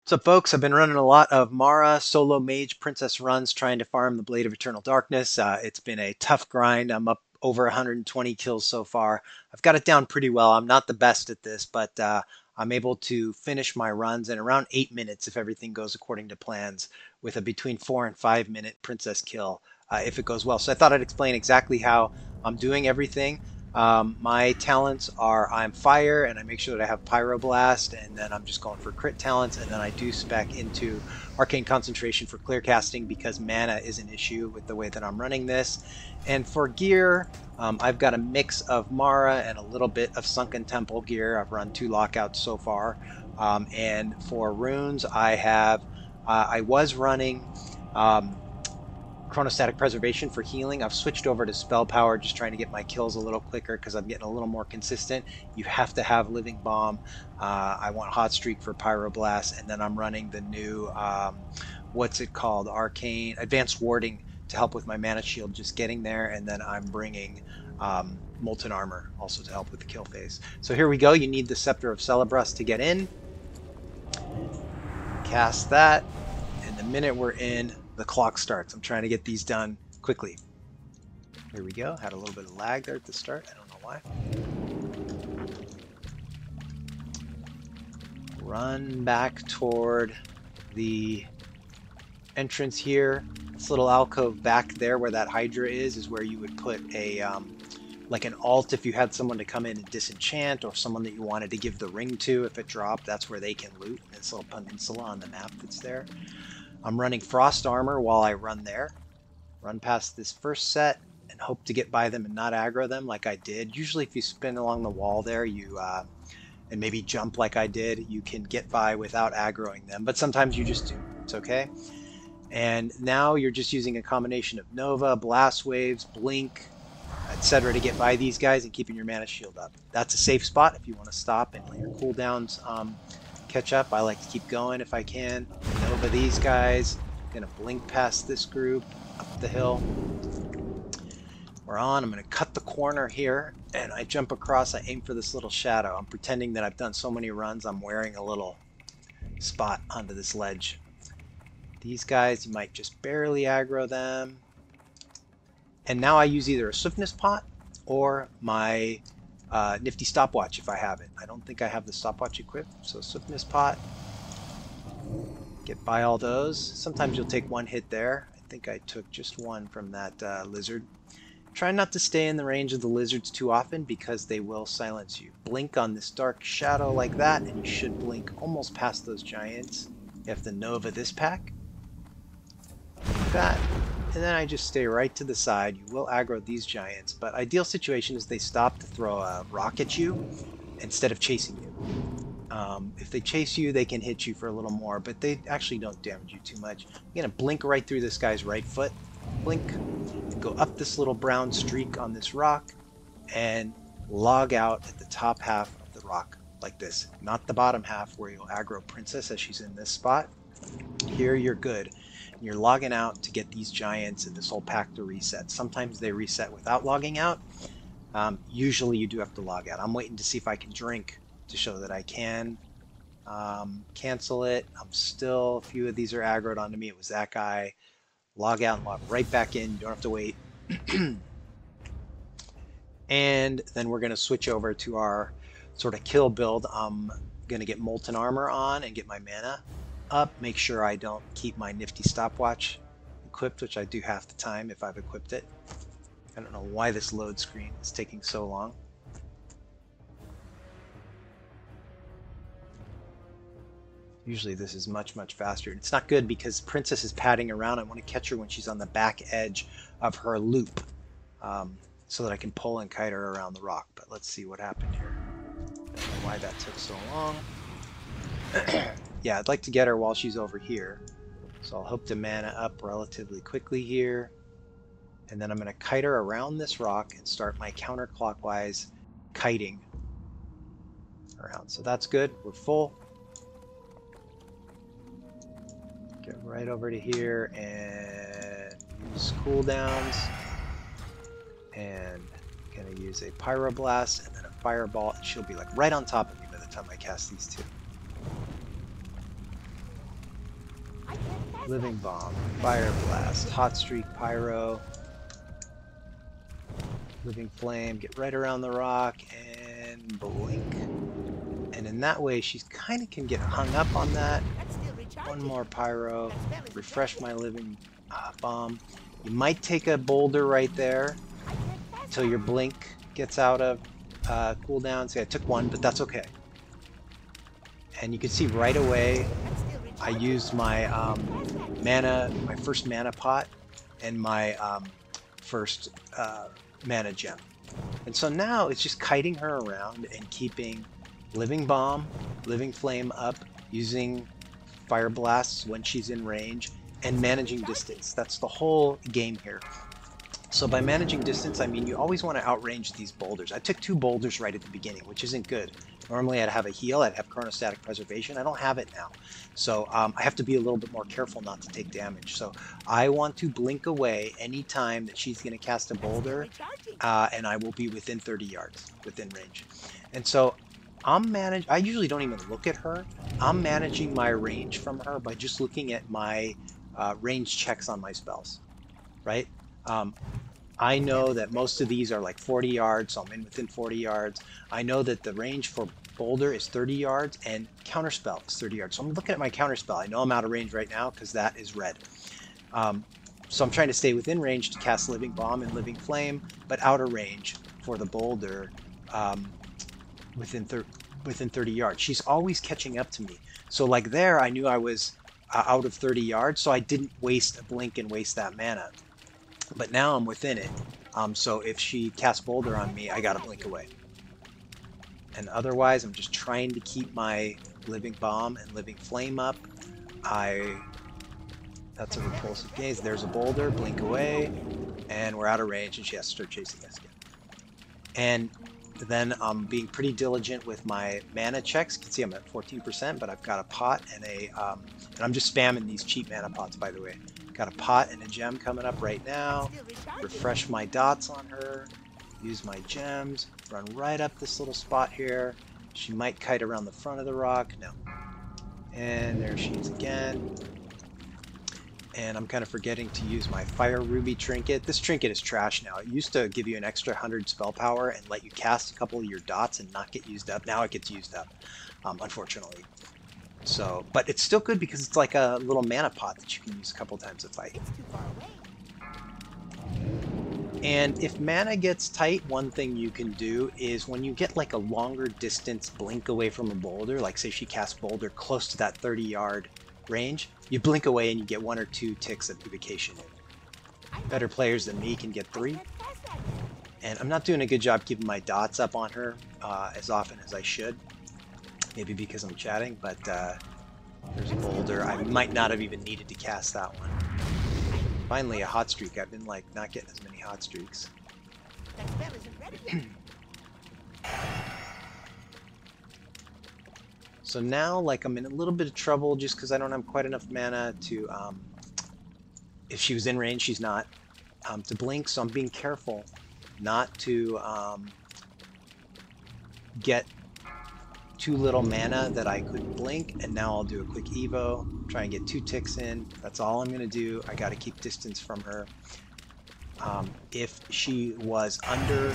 So folks, I've been running a lot of Mara solo mage princess runs trying to farm the Blade of Eternal Darkness. It's been a tough grind. I'm up over 120 kills so far. I've got it down pretty well. I'm not the best at this, but I'm able to finish my runs in around 8 minutes if everything goes according to plans, with a between 4 and 5 minute princess kill if it goes well. So I thought I'd explain exactly how I'm doing everything. My talents are I'm fire, and I make sure that I have pyroblast, and then I'm just going for crit talents, and then I do spec into arcane concentration for clear casting because mana is an issue with the way that I'm running this. And for gear, I've got a mix of Mara and a little bit of Sunken Temple gear. I've run 2 lockouts so far. And for runes, I was running chronostatic preservation for healing. I've switched over to spell power, just trying to get my kills a little quicker because I'm getting a little more consistent. You have to have living bomb. I want hot streak for pyroblast, and then I'm running the new what's it called, arcane advanced warding to help with my mana shield, just getting there. And then I'm bringing molten armor also to help with the kill phase. So here we go. You need the scepter of Celebrus to get in. Cast that, and the minute we're in, the clock starts. I'm trying to get these done quickly. Here we go. Had a little bit of lag there at the start. I don't know why. Run back toward the entrance here. This little alcove back there where that Hydra is where you would put a like an alt if you had someone to come in and disenchant, or someone that you wanted to give the ring to if it dropped. That's where they can loot, this little peninsula on the map that's there. I'm running frost armor while I run there. Run past this first set and hope to get by them and not aggro them like I did. Usually if you spin along the wall there, and maybe jump like I did, you can get by without aggroing them, but sometimes you just do. It's okay. And now you're just using a combination of Nova, Blast Waves, Blink, etc. to get by these guys and keeping your mana shield up. That's a safe spot if you want to stop and let your cooldowns catch up. I like to keep going if I can. Nova these guys. Gonna blink past this group up the hill. We're on. I'm gonna cut the corner here, and I jump across. I aim for this little shadow. I'm pretending that I've done so many runs I'm wearing a little spot onto this ledge. These guys, you might just barely aggro them. And now I use either a swiftness pot or my nifty stopwatch if I have it. I don't think I have the stopwatch equipped, so swiftness pot. Get by all those. Sometimes you'll take one hit there. I think I took just one from that lizard. Try not to stay in the range of the lizards too often because they will silence you. Blink on this dark shadow like that, and you should blink almost past those giants. You have to Nova this pack. Like that. And then I just stay right to the side. You will aggro these giants, but ideal situation is they stop to throw a rock at you instead of chasing you. If they chase you, they can hit you for a little more, but they actually don't damage you too much. I'm going to blink right through this guy's right foot. Blink. And go up this little brown streak on this rock and log out at the top half of the rock like this. Not the bottom half where you'll aggro Princess as she's in this spot. Here you're good. You're logging out to get these giants and this whole pack to reset. Sometimes they reset without logging out. Usually you do have to log out. I'm waiting to see if I can drink to show that I can cancel it. I'm still, a few of these are aggroed onto me. It was that guy. Log out and log right back in. You don't have to wait. And then we're going to switch over to our sort of kill build. I'm going to get molten armor on and get my mana up. Make sure I don't keep my nifty stopwatch equipped, which I do half the time if I've equipped it. I don't know why this load screen is taking so long. Usually this is much faster. It's not good because Princess is padding around. I want to catch her when she's on the back edge of her loop, so that I can pull and kite her around the rock. But let's see what happened here. I don't know why that took so long. Yeah, I'd like to get her while she's over here. So I'll hope to mana up relatively quickly here. And then I'm going to kite her around this rock and start my counterclockwise kiting around. So that's good. We're full. Get right over to here and use cooldowns. And I'm going to use a pyroblast and then a fireball. And she'll be like right on top of me by the time I cast these two. Living Bomb, Fire Blast, Hot Streak, Pyro, Living Flame, get right around the rock, and blink. And in that way, she kind of can get hung up on that. One more Pyro, refresh my Living Bomb. You might take a boulder right there until your blink gets out of cooldown. See, I took one, but that's okay. And you can see right away, I used my my first mana pot, and my first mana gem. And so now it's just kiting her around and keeping Living Bomb, Living Flame up, using Fire Blasts when she's in range, and managing distance. That's the whole game here. So by managing distance, I mean you always want to outrange these boulders. I took 2 boulders right at the beginning, which isn't good. Normally I'd have a heal, I'd have chronostatic preservation. I don't have it now. So I have to be a little bit more careful not to take damage. So I want to blink away anytime that she's going to cast a boulder, and I will be within 30 yards, within range. And so I usually don't even look at her. I'm managing my range from her by just looking at my range checks on my spells, right? I know that most of these are like 40 yards, so I'm in within 40 yards. I know that the range for boulder is 30 yards and counterspell is 30 yards. So I'm looking at my counterspell. I know I'm out of range right now because that is red. So I'm trying to stay within range to cast Living Bomb and Living Flame, but out of range for the boulder within 30 yards. She's always catching up to me. So like there, I knew I was out of 30 yards, so I didn't waste a blink and waste that mana. But now I'm within it, so if she casts boulder on me, I gotta blink away. And otherwise, I'm just trying to keep my Living Bomb and Living Flame up. That's a repulsive gaze. There's a boulder, blink away, and we're out of range, and she has to start chasing us again. And then I'm being pretty diligent with my mana checks. You can see I'm at 14%, but I've got a pot and and I'm just spamming these cheap mana pots, by the way. Got a pot and a gem coming up right now. Refresh my dots on her. Use my gems. Run right up this little spot here. She might kite around the front of the rock. No. And there she is again. And I'm kind of forgetting to use my Fire Ruby trinket. This trinket is trash now. It used to give you an extra 100 spell power and let you cast a couple of your dots and not get used up. Now it gets used up, unfortunately. So, but it's still good because it's like a little mana pot that you can use a couple times a fight. And if mana gets tight, one thing you can do is when you get like a longer distance blink away from a boulder, like say she casts boulder close to that 30-yard range, you blink away and you get 1 or 2 ticks of evocation in. Better players than me can get 3. And I'm not doing a good job keeping my dots up on her as often as I should. Maybe because I'm chatting, but there's a boulder. I might not have even needed to cast that one. Finally, a hot streak. I've been like not getting as many hot streaks. So now, like, I'm in a little bit of trouble just because I don't have quite enough mana to. If she was in range, she's not to blink. So I'm being careful not to get too little mana that I could blink, and now I'll do a quick Evo, try and get 2 ticks in. That's all I'm gonna do. I gotta keep distance from her. If she was under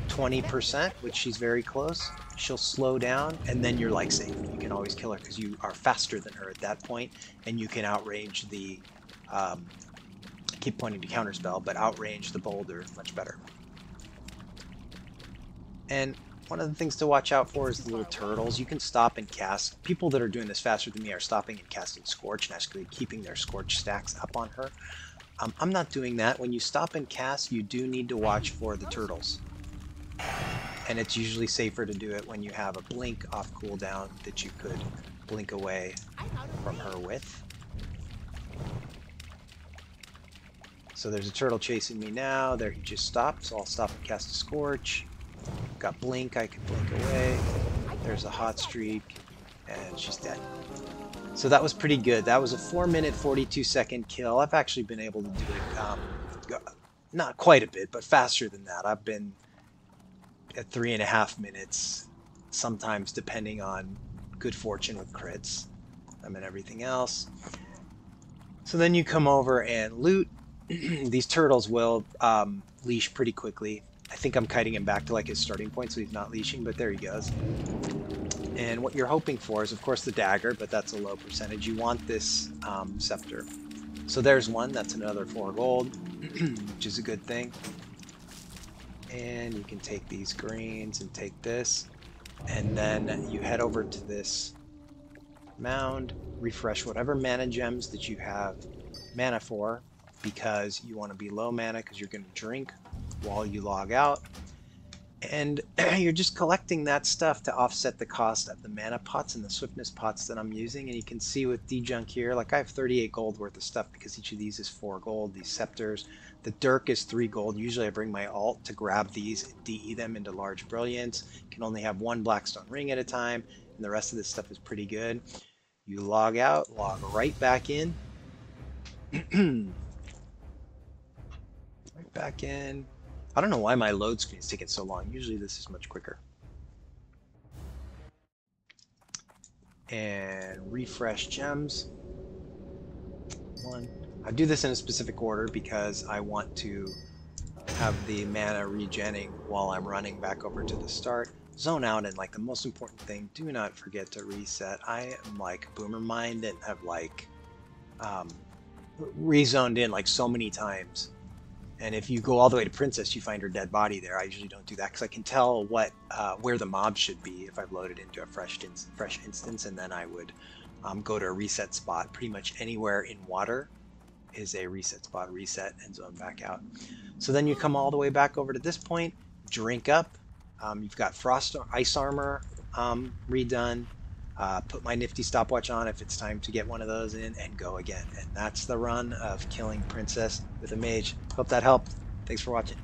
20%, which she's very close, she'll slow down, and then you're like safe. You can always kill her because you are faster than her at that point, and you can outrange the, keep pointing to counterspell, but outrange the boulder much better. And one of the things to watch out for is the little turtles. You can stop and cast. People that are doing this faster than me are stopping and casting Scorch and actually keeping their Scorch stacks up on her. I'm not doing that. When you stop and cast, you do need to watch for the turtles. And it's usually safer to do it when you have a blink off cooldown that you could blink away from her with. So there's a turtle chasing me now. There he just stopped, so I'll stop and cast a Scorch. Got blink, I can blink away. There's a hot streak, and she's dead. So that was pretty good. That was a 4-minute, 42-second kill. I've actually been able to do it, not quite a bit, but faster than that. I've been at 3.5 minutes, sometimes depending on good fortune with crits and everything else. So then you come over and loot. These turtles will leash pretty quickly. I think I'm kiting him back to like his starting point, so he's not leashing, but there he goes. And what you're hoping for is, of course, the dagger, but that's a low percentage. You want this scepter. So there's one. That's another 4 gold, which is a good thing. And you can take these greens and take this. And then you head over to this mound, refresh whatever mana gems that you have mana for, because you want to be low mana because you're going to drink while you log out. And you're just collecting that stuff to offset the cost of the mana pots and the swiftness pots that I'm using. And you can see with D-Junk here, like I have 38 gold worth of stuff because each of these is 4 gold, these scepters. The Dirk is 3 gold. Usually I bring my alt to grab these and DE them into large brilliance. Can only have 1 blackstone ring at a time, and the rest of this stuff is pretty good. You log out, log right back in. Right back in. I don't know why my load screen is taking so long. Usually this is much quicker. And refresh gems. 1. I do this in a specific order because I want to have the mana regenning while I'm running back over to the start. Zone out, and like the most important thing, do not forget to reset. I am like boomer mind and have like rezoned in like so many times. And if you go all the way to Princess, you find her dead body there. I usually don't do that because I can tell what where the mob should be if I've loaded into a fresh instance, and then I would go to a reset spot. Pretty much anywhere in water is a reset spot, reset and zone back out. So then you come all the way back over to this point, drink up. You've got frost or ice armor redone. Put my nifty stopwatch on if it's time to get one of those in, and go again. And that's the run of killing Princess with a mage. Hope that helped. Thanks for watching.